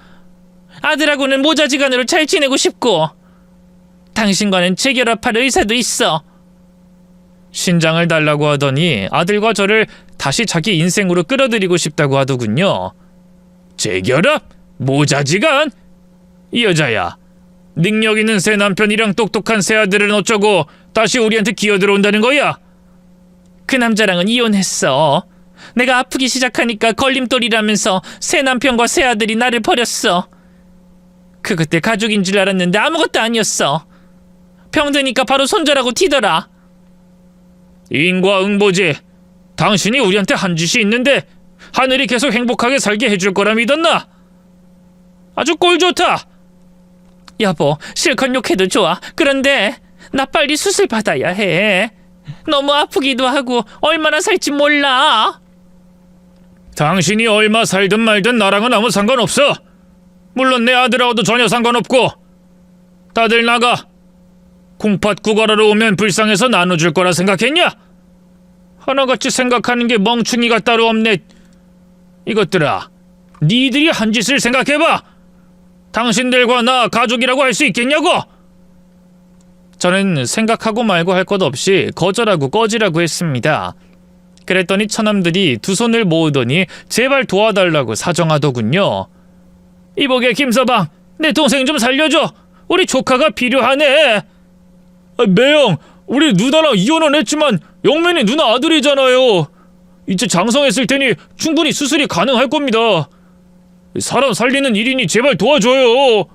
아들하고는 모자지간으로 잘 지내고 싶고 당신과는 재결합할 의사도 있어. 신장을 달라고 하더니 아들과 저를 다시 자기 인생으로 끌어들이고 싶다고 하더군요. 재결합? 모자지간? 이 여자야, 능력 있는 새 남편이랑 똑똑한 새 아들은 어쩌고 다시 우리한테 기어들어온다는 거야? 그 남자랑은 이혼했어. 내가 아프기 시작하니까 걸림돌이라면서 새 남편과 새 아들이 나를 버렸어. 그때 가족인 줄 알았는데 아무것도 아니었어. 병드니까 바로 손절하고 튀더라. 인과응보지. 당신이 우리한테 한 짓이 있는데 하늘이 계속 행복하게 살게 해줄 거라 믿었나? 아주 꼴 좋다. 여보, 실컷 욕해도 좋아. 그런데 나 빨리 수술 받아야 해. 너무 아프기도 하고 얼마나 살지 몰라. 당신이 얼마 살든 말든 나랑은 아무 상관없어. 물론 내 아들하고도 전혀 상관없고. 다들 나가. 콩팥 구걸하러 오면 불쌍해서 나눠줄 거라 생각했냐? 하나같이 생각하는 게 멍충이가 따로 없네. 이것들아, 니들이 한 짓을 생각해봐. 당신들과 나 가족이라고 할 수 있겠냐고? 저는 생각하고 말고 할 것 없이 거절하고 꺼지라고 했습니다. 그랬더니 처남들이 두 손을 모으더니 제발 도와달라고 사정하더군요. 이보게 김서방, 내 동생 좀 살려줘. 우리 조카가 필요하네. 매형, 우리 누나랑 이혼은 했지만 영민이 누나 아들이잖아요. 이제 장성했을 테니 충분히 수술이 가능할 겁니다. 사람 살리는 일이니 제발 도와줘요.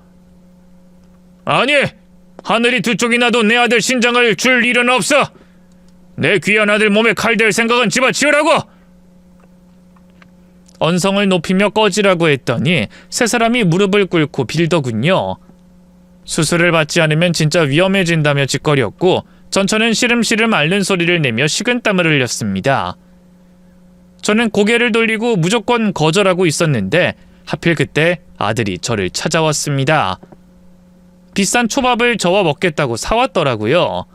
아니, 하늘이 두 쪽이 나도 내 아들 신장을 줄 일은 없어. 내 귀한 아들 몸에 칼 댈 생각은 집어치우라고. 언성을 높이며 꺼지라고 했더니 세 사람이 무릎을 꿇고 빌더군요. 수술을 받지 않으면 진짜 위험해진다며 짓거렸고 전처는 시름시름 앓는 소리를 내며 식은땀을 흘렸습니다. 저는 고개를 돌리고 무조건 거절하고 있었는데 하필 그때 아들이 저를 찾아왔습니다. 비싼 초밥을 저와 먹겠다고 사왔더라고요.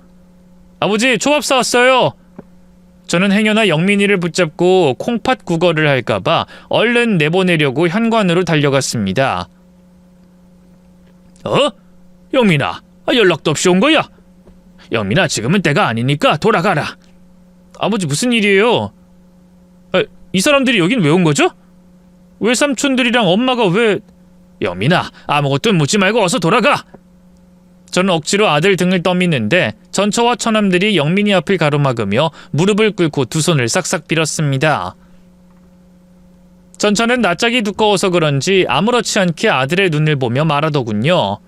아버지, 초밥 사왔어요. 저는 행여나 영민이를 붙잡고 콩팥 구걸을 할까봐 얼른 내보내려고 현관으로 달려갔습니다. 영민아, 연락도 없이 온 거야? 영민아, 지금은 때가 아니니까 돌아가라. 아버지, 무슨 일이에요? 이 사람들이 여긴 왜 온 거죠? 외삼촌들이랑 엄마가 왜... 영민아, 아무것도 묻지 말고 어서 돌아가. 저는 억지로 아들 등을 떠미는데 전처와 처남들이 영민이 앞을 가로막으며 무릎을 꿇고 두 손을 싹싹 빌었습니다. 전처는 낯짝이 두꺼워서 그런지 아무렇지 않게 아들의 눈을 보며 말하더군요.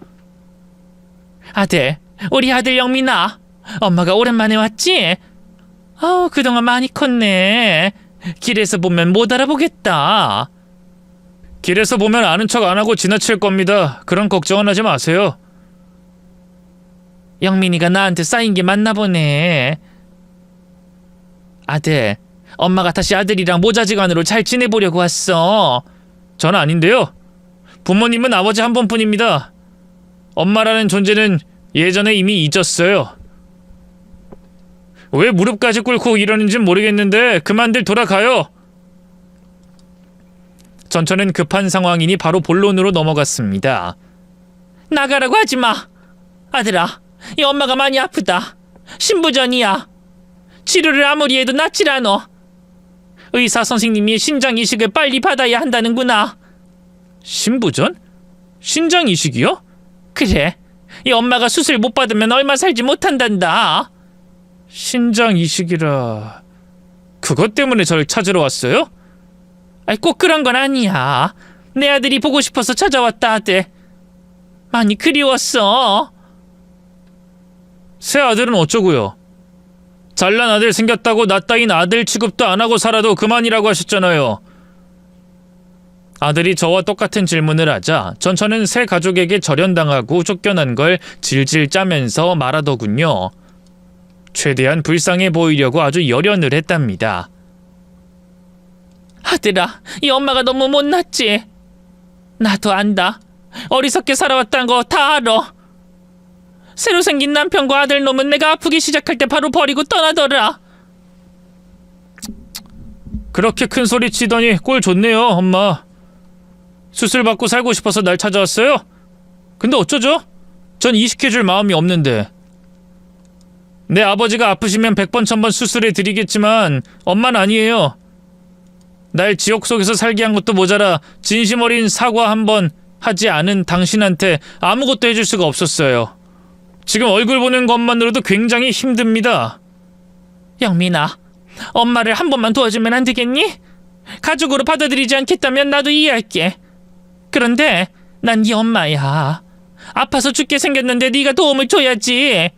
아들, 우리 아들 영민아, 엄마가 오랜만에 왔지? 그동안 많이 컸네. 길에서 보면 못 알아보겠다. 길에서 보면 아는 척 안 하고 지나칠 겁니다. 그런 걱정은 하지 마세요. 영민이가 나한테 쌓인 게 맞나 보네. 아들, 엄마가 다시 아들이랑 모자지간으로 잘 지내보려고 왔어. 전 아닌데요. 부모님은 아버지 한 번뿐입니다. 엄마라는 존재는 예전에 이미 잊었어요. 왜 무릎까지 꿇고 이러는진 모르겠는데 그만들 돌아가요. 전처는 급한 상황이니 바로 본론으로 넘어갔습니다. 나가라고 하지 마. 아들아, 이 엄마가 많이 아프다. 신부전이야. 치료를 아무리 해도 낫질 않아. 의사 선생님이 신장 이식을 빨리 받아야 한다는구나. 신부전? 신장 이식이요? 그래. 이 엄마가 수술 못 받으면 얼마 살지 못한단다. 신장 이식이라... 그것 때문에 절 찾으러 왔어요? 꼭 그런 건 아니야. 내 아들이 보고 싶어서 찾아왔다, 아들. 많이 그리웠어. 새 아들은 어쩌고요? 잘난 아들 생겼다고 나 따윈 아들 취급도 안 하고 살아도 그만이라고 하셨잖아요. 아들이 저와 똑같은 질문을 하자 전처는 새 가족에게 절연당하고 쫓겨난 걸 질질 짜면서 말하더군요. 최대한 불쌍해 보이려고 아주 열연을 했답니다. 아들아, 이 엄마가 너무 못났지. 나도 안다. 어리석게 살아왔단 거 다 알아. 새로 생긴 남편과 아들 놈은 내가 아프기 시작할 때 바로 버리고 떠나더라. 그렇게 큰 소리 치더니 꼴 좋네요, 엄마. 수술 받고 살고 싶어서 날 찾아왔어요? 근데 어쩌죠? 전 이식해줄 마음이 없는데. 내 아버지가 아프시면 100번 1000번 수술해 드리겠지만 엄마는 아니에요. 날 지옥 속에서 살게 한 것도 모자라 진심 어린 사과 한 번 하지 않은 당신한테 아무것도 해줄 수가 없었어요. 지금 얼굴 보는 것만으로도 굉장히 힘듭니다. 영민아, 엄마를 한 번만 도와주면 안 되겠니? 가족으로 받아들이지 않겠다면 나도 이해할게. 그런데 난 네 엄마야. 아파서 죽게 생겼는데 네가 도움을 줘야지.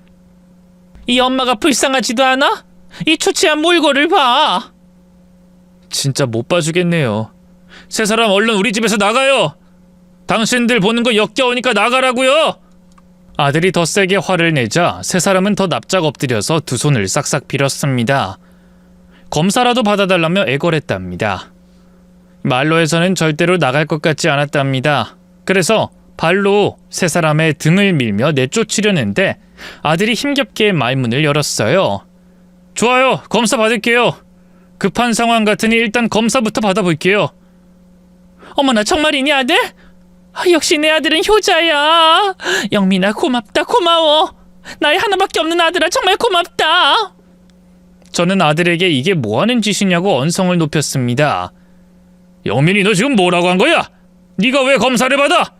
이 엄마가 불쌍하지도 않아? 이 초췌한 몰골을 봐. 진짜 못 봐주겠네요. 세 사람 얼른 우리 집에서 나가요. 당신들 보는 거 역겨우니까 나가라고요. 아들이 더 세게 화를 내자 세 사람은 더 납작 엎드려서 두 손을 싹싹 빌었습니다. 검사라도 받아달라며 애걸했답니다. 말로 해서는 절대로 나갈 것 같지 않았답니다. 그래서 발로 세 사람의 등을 밀며 내쫓으려는데 아들이 힘겹게 말문을 열었어요. 좋아요, 검사 받을게요. 급한 상황 같으니 일단 검사부터 받아볼게요. 어머나, 정말이니 아들? 역시 내 아들은 효자야. 영민아, 고맙다, 고마워. 나의 하나밖에 없는 아들아, 정말 고맙다. 저는 아들에게 이게 뭐하는 짓이냐고 언성을 높였습니다. 영민이, 너 지금 뭐라고 한 거야? 네가 왜 검사를 받아?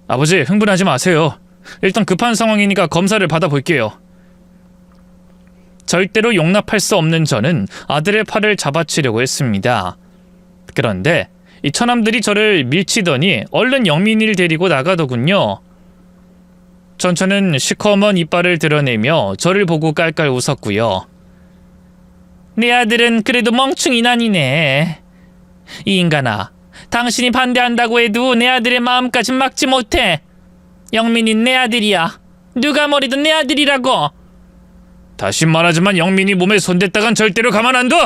아버지, 흥분하지 마세요. 일단 급한 상황이니까 검사를 받아볼게요. 절대로 용납할 수 없는 저는 아들의 팔을 잡아치려고 했습니다. 그런데 이 처남들이 저를 밀치더니 얼른 영민이를 데리고 나가더군요. 전처는 시커먼 이빨을 드러내며 저를 보고 깔깔 웃었고요. 내 아들은 그래도 멍충이는 아니네. 이 인간아, 당신이 반대한다고 해도 내 아들의 마음까진 막지 못해. 영민이는 내 아들이야. 누가 뭐래도 내 아들이라고. 다시 말하지만 영민이 몸에 손댔다간 절대로 가만 안 둬!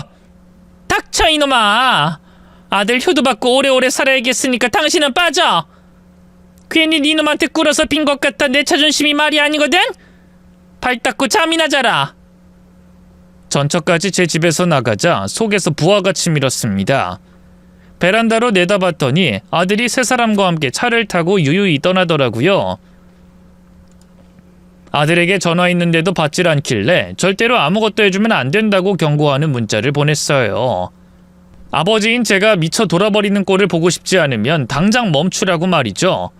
닥쳐, 이놈아. 아들 효도받고 오래오래 살아야겠으니까 당신은 빠져. 괜히 네 놈한테 꿇어서 빈 것 같아 내 자존심이 말이 아니거든? 발 닦고 잠이나 자라. 전처까지 제 집에서 나가자 속에서 부하같이 밀었습니다. 베란다로 내다봤더니 아들이 세 사람과 함께 차를 타고 유유히 떠나더라고요. 아들에게 전화했는데도 받질 않길래 절대로 아무것도 해주면 안 된다고 경고하는 문자를 보냈어요. 아버지인 제가 미쳐 돌아버리는 꼴을 보고 싶지 않으면 당장 멈추라고 말이죠.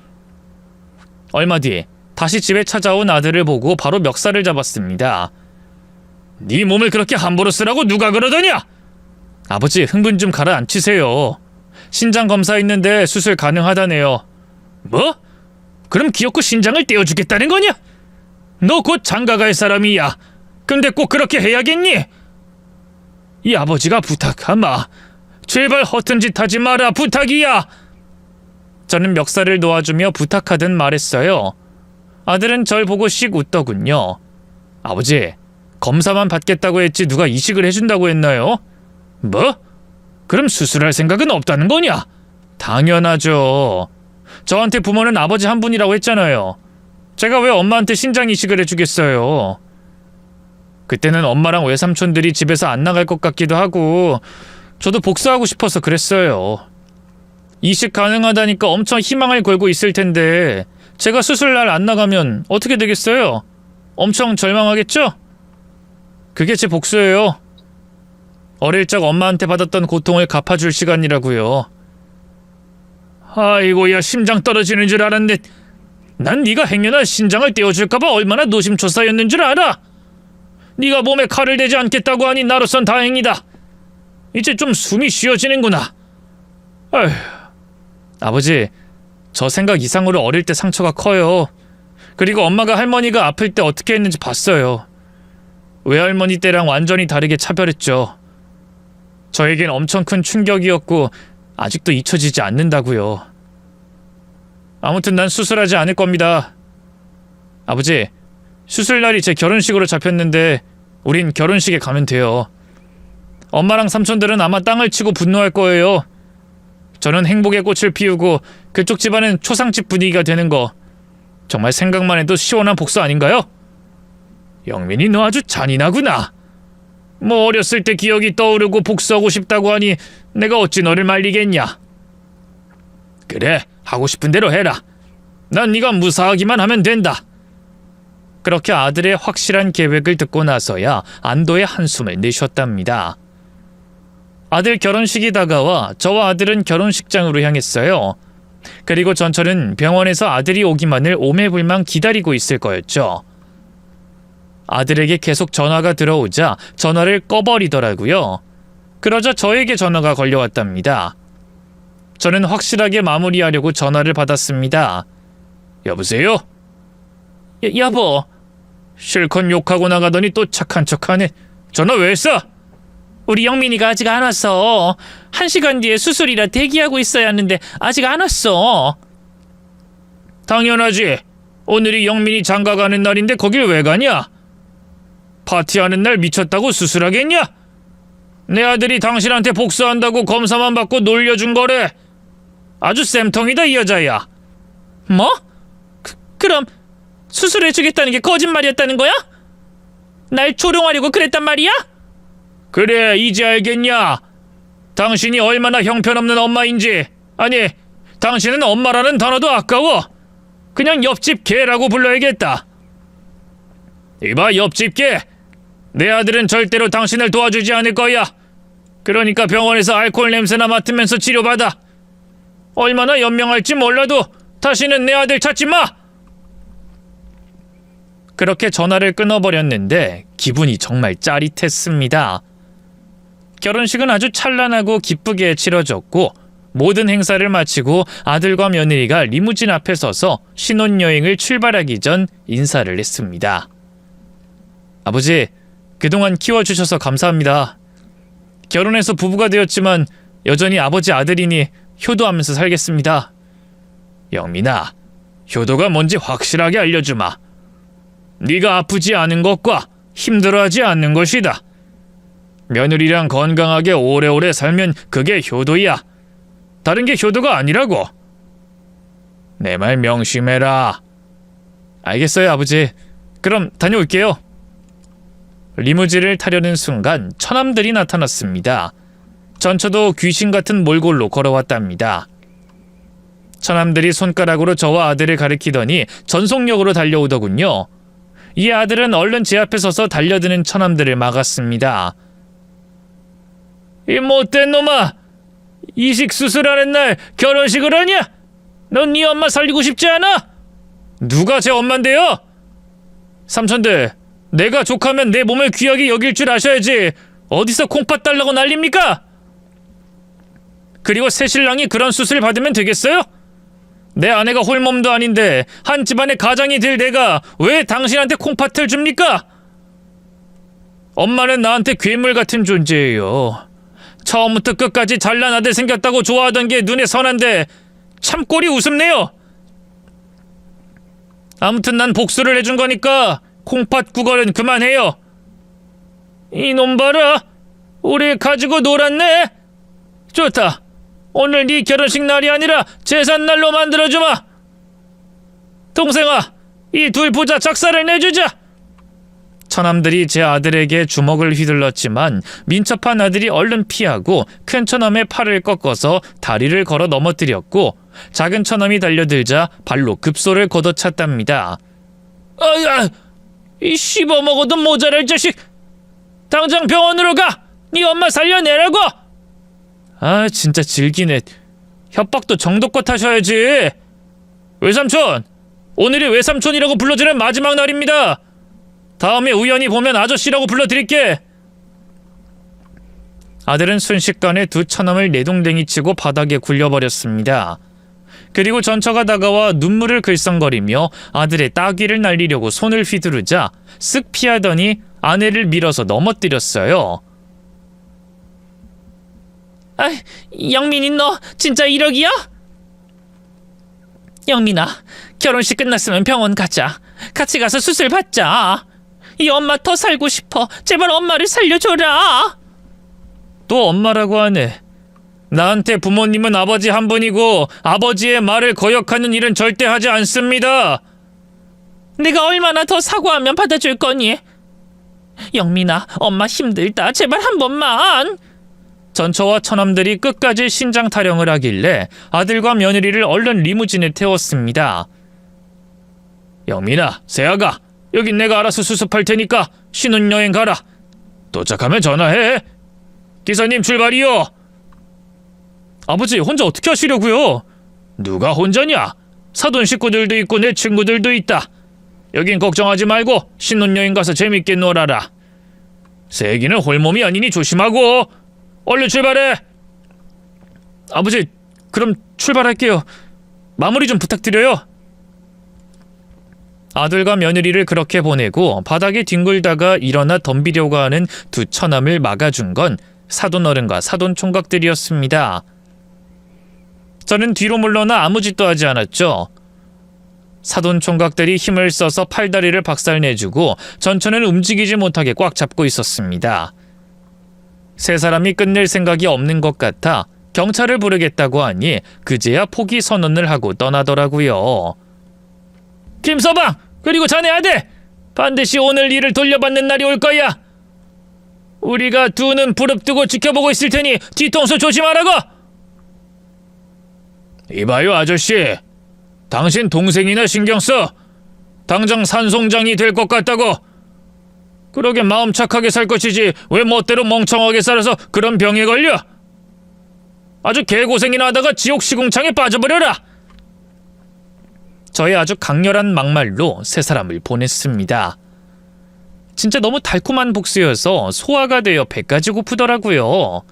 얼마 뒤 다시 집에 찾아온 아들을 보고 바로 멱살을 잡았습니다. 네 몸을 그렇게 함부로 쓰라고 누가 그러더냐? 아버지, 흥분 좀 가라앉히세요. 신장 검사했는데 수술 가능하다네요. 뭐? 그럼 기어코 신장을 떼어주겠다는 거냐? 너 곧 장가갈 사람이야. 근데 꼭 그렇게 해야겠니? 이 아버지가 부탁하마. 제발 허튼 짓 하지 마라, 부탁이야. 저는 멱살을 놓아주며 부탁하듯 말했어요. 아들은 절 보고 씩 웃더군요. 아버지, 검사만 받겠다고 했지 누가 이식을 해준다고 했나요? 뭐? 그럼 수술할 생각은 없다는 거냐? 당연하죠. 저한테 부모는 아버지 한 분이라고 했잖아요. 제가 왜 엄마한테 신장 이식을 해주겠어요? 그때는 엄마랑 외삼촌들이 집에서 안 나갈 것 같기도 하고 저도 복수하고 싶어서 그랬어요. 이식 가능하다니까 엄청 희망을 걸고 있을 텐데 제가 수술날 안 나가면 어떻게 되겠어요? 엄청 절망하겠죠? 그게 제 복수예요. 어릴 적 엄마한테 받았던 고통을 갚아줄 시간이라고요. 아이고야, 심장 떨어지는 줄 알았는데 난 네가 행여나 신장을 떼어줄까봐 얼마나 노심초사였는 줄 알아? 네가 몸에 칼을 대지 않겠다고 하니 나로선 다행이다. 이제 좀 숨이 쉬어지는구나. 아휴. 아버지, 저 생각 이상으로 어릴 때 상처가 커요. 그리고 엄마가 할머니가 아플 때 어떻게 했는지 봤어요. 외할머니 때랑 완전히 다르게 차별했죠. 저에겐 엄청 큰 충격이었고 아직도 잊혀지지 않는다고요. 아무튼 난 수술하지 않을 겁니다. 아버지, 수술날이 제 결혼식으로 잡혔는데 우린 결혼식에 가면 돼요. 엄마랑 삼촌들은 아마 땅을 치고 분노할 거예요. 저는 행복의 꽃을 피우고 그쪽 집안은 초상집 분위기가 되는 거 정말 생각만 해도 시원한 복수 아닌가요? 영민이, 너 아주 잔인하구나. 뭐 어렸을 때 기억이 떠오르고 복수하고 싶다고 하니 내가 어찌 너를 말리겠냐. 그래, 하고 싶은 대로 해라. 난 네가 무사하기만 하면 된다. 그렇게 아들의 확실한 계획을 듣고 나서야 안도의 한숨을 내쉬었답니다. 아들 결혼식이 다가와 저와 아들은 결혼식장으로 향했어요. 그리고 전철은 병원에서 아들이 오기만을 오매불망 기다리고 있을 거였죠. 아들에게 계속 전화가 들어오자 전화를 꺼버리더라고요. 그러자 저에게 전화가 걸려왔답니다. 저는 확실하게 마무리하려고 전화를 받았습니다. 여보세요? 여보. 실컷 욕하고 나가더니 또 착한 척하네. 전화 왜 했어? 우리 영민이가 아직 안 왔어. 1시간 뒤에 수술이라 대기하고 있어야 하는데 아직 안 왔어. 당연하지. 오늘이 영민이 장가가는 날인데 거길 왜 가냐? 파티하는 날 미쳤다고 수술하겠냐? 내 아들이 당신한테 복수한다고 검사만 받고 놀려준 거래. 아주 쌤통이다, 이 여자야. 뭐? 그럼 수술해주겠다는 게 거짓말이었다는 거야? 날 조롱하려고 그랬단 말이야? 그래, 이제 알겠냐? 당신이 얼마나 형편없는 엄마인지. 아니, 당신은 엄마라는 단어도 아까워. 그냥 옆집 개라고 불러야겠다. 이봐, 옆집 개. 내 아들은 절대로 당신을 도와주지 않을 거야. 그러니까 병원에서 알코올 냄새나 맡으면서 치료받아. 얼마나 연명할지 몰라도 다시는 내 아들 찾지 마. 그렇게 전화를 끊어버렸는데 기분이 정말 짜릿했습니다. 결혼식은 아주 찬란하고 기쁘게 치러졌고 모든 행사를 마치고 아들과 며느리가 리무진 앞에 서서 신혼여행을 출발하기 전 인사를 했습니다. 아버지, 그동안 키워주셔서 감사합니다. 결혼해서 부부가 되었지만 여전히 아버지 아들이니 효도하면서 살겠습니다. 영민아, 효도가 뭔지 확실하게 알려주마. 네가 아프지 않은 것과 힘들어하지 않는 것이다. 며느리랑 건강하게 오래오래 살면 그게 효도야. 다른 게 효도가 아니라고. 내 말 명심해라. 알겠어요, 아버지. 그럼 다녀올게요. 리무진을 타려는 순간 처남들이 나타났습니다. 전처도 귀신 같은 몰골로 걸어왔답니다. 처남들이 손가락으로 저와 아들을 가리키더니 전속력으로 달려오더군요. 이 아들은 얼른 제 앞에 서서 달려드는 처남들을 막았습니다. 이 못된 놈아! 이식 수술하는 날 결혼식을 하냐? 넌 네 엄마 살리고 싶지 않아? 누가 제 엄마인데요? 삼촌들, 내가 족하면 내 몸을 귀하게 여길 줄 아셔야지. 어디서 콩팥 달라고 난립니까? 그리고 새신랑이 그런 수술 받으면 되겠어요? 내 아내가 홀몸도 아닌데 한 집안의 가장이 될 내가 왜 당신한테 콩팥을 줍니까? 엄마는 나한테 괴물 같은 존재예요. 처음부터 끝까지 잘난 아들 생겼다고 좋아하던 게 눈에 선한데 참 꼴이 우습네요. 아무튼 난 복수를 해준 거니까 콩팥 구걸은 그만해요. 이놈 봐라. 우리 가지고 놀았네. 좋다. 오늘 네 결혼식 날이 아니라 제삿날로 만들어주마. 동생아, 이 둘 부자 작사를 내주자. 처남들이 제 아들에게 주먹을 휘둘렀지만 민첩한 아들이 얼른 피하고 큰 처남의 팔을 꺾어서 다리를 걸어 넘어뜨렸고 작은 처남이 달려들자 발로 급소를 걷어찼답니다. 아야, 이 씹어먹어도 모자랄 자식. 당장 병원으로 가. 네 엄마 살려내라고. 아, 진짜 질기네. 협박도 정도껏 하셔야지. 외삼촌, 오늘이 외삼촌이라고 불러주는 마지막 날입니다. 다음에 우연히 보면 아저씨라고 불러드릴게. 아들은 순식간에 두 처남을 내동댕이 치고 바닥에 굴려버렸습니다. 그리고 전처가 다가와 눈물을 글썽거리며 아들의 따귀를 날리려고 손을 휘두르자 쓱 피하더니 아내를 밀어서 넘어뜨렸어요. 아, 영민이 너 진짜 이러기야? 영민아, 결혼식 끝났으면 병원 가자. 같이 가서 수술 받자. 이 엄마 더 살고 싶어. 제발 엄마를 살려줘라. 또 엄마라고 하네. 나한테 부모님은 아버지 한 분이고 아버지의 말을 거역하는 일은 절대 하지 않습니다. 내가 얼마나 더 사과하면 받아줄 거니? 영민아, 엄마 힘들다. 제발 한 번만. 전처와 처남들이 끝까지 신장 타령을 하길래 아들과 며느리를 얼른 리무진에 태웠습니다. 영민아, 세아가, 여긴 내가 알아서 수습할 테니까 신혼여행 가라. 도착하면 전화해. 기사님 출발이요. 아버지, 혼자 어떻게 하시려고요? 누가 혼자냐? 사돈 식구들도 있고 내 친구들도 있다. 여긴 걱정하지 말고 신혼여행 가서 재밌게 놀아라. 세기는 홀몸이 아니니 조심하고. 얼른 출발해. 아버지, 그럼 출발할게요. 마무리 좀 부탁드려요. 아들과 며느리를 그렇게 보내고 바닥에 뒹굴다가 일어나 덤비려고 하는 두 처남을 막아준 건 사돈 어른과 사돈 총각들이었습니다. 저는 뒤로 물러나 아무 짓도 하지 않았죠. 사돈 총각들이 힘을 써서 팔다리를 박살내주고 전처는 움직이지 못하게 꽉 잡고 있었습니다. 세 사람이 끝낼 생각이 없는 것 같아 경찰을 부르겠다고 하니 그제야 포기 선언을 하고 떠나더라고요. 김서방, 그리고 자네 아들, 반드시 오늘 일을 돌려받는 날이 올 거야. 우리가 두 눈 부릅뜨고 지켜보고 있을 테니 뒤통수 조심하라고. 이봐요 아저씨, 당신 동생이나 신경 써. 당장 산송장이 될 것 같다고. 그러게 마음 착하게 살 것이지 왜 멋대로 멍청하게 살아서 그런 병에 걸려. 아주 개고생이나 하다가 지옥 시궁창에 빠져버려라. 저의 아주 강렬한 막말로 세 사람을 보냈습니다. 진짜 너무 달콤한 복수여서 소화가 되어 배까지 고프더라고요.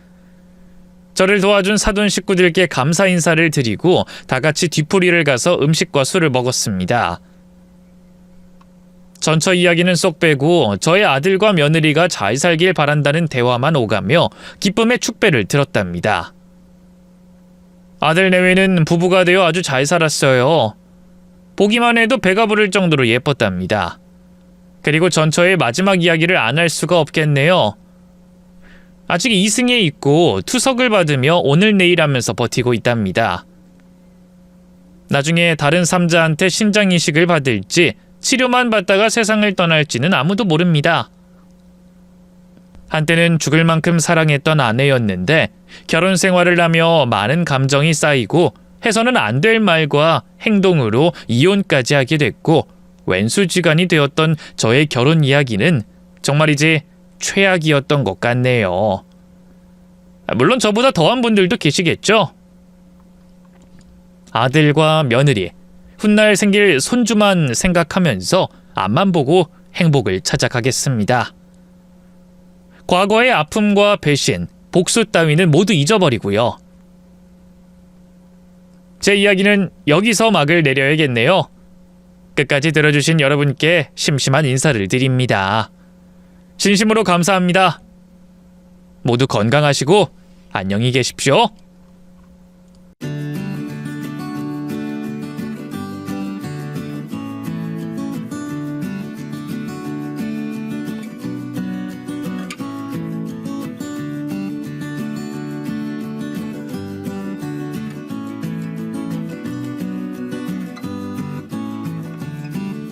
저를 도와준 사돈 식구들께 감사 인사를 드리고 다 같이 뒤풀이를 가서 음식과 술을 먹었습니다. 전처 이야기는 쏙 빼고 저의 아들과 며느리가 잘 살길 바란다는 대화만 오가며 기쁨의 축배를 들었답니다. 아들 내외는 부부가 되어 아주 잘 살았어요. 보기만 해도 배가 부를 정도로 예뻤답니다. 그리고 전처의 마지막 이야기를 안 할 수가 없겠네요. 아직 2승에 있고 투석을 받으며 오늘 내일 하면서 버티고 있답니다. 나중에 다른 삼자한테 신장 이식을 받을지 치료만 받다가 세상을 떠날지는 아무도 모릅니다. 한때는 죽을 만큼 사랑했던 아내였는데 결혼 생활을 하며 많은 감정이 쌓이고 해서는 안 될 말과 행동으로 이혼까지 하게 됐고 왼수지간이 되었던 저의 결혼 이야기는 정말이지 최악이었던 것 같네요. 물론 저보다 더한 분들도 계시겠죠. 아들과 며느리, 훗날 생길 손주만 생각하면서 앞만 보고 행복을 찾아가겠습니다. 과거의 아픔과 배신, 복수 따위는 모두 잊어버리고요. 제 이야기는 여기서 막을 내려야겠네요. 끝까지 들어주신 여러분께 심심한 인사를 드립니다. 진심으로 감사합니다. 모두 건강하시고 안녕히 계십시오.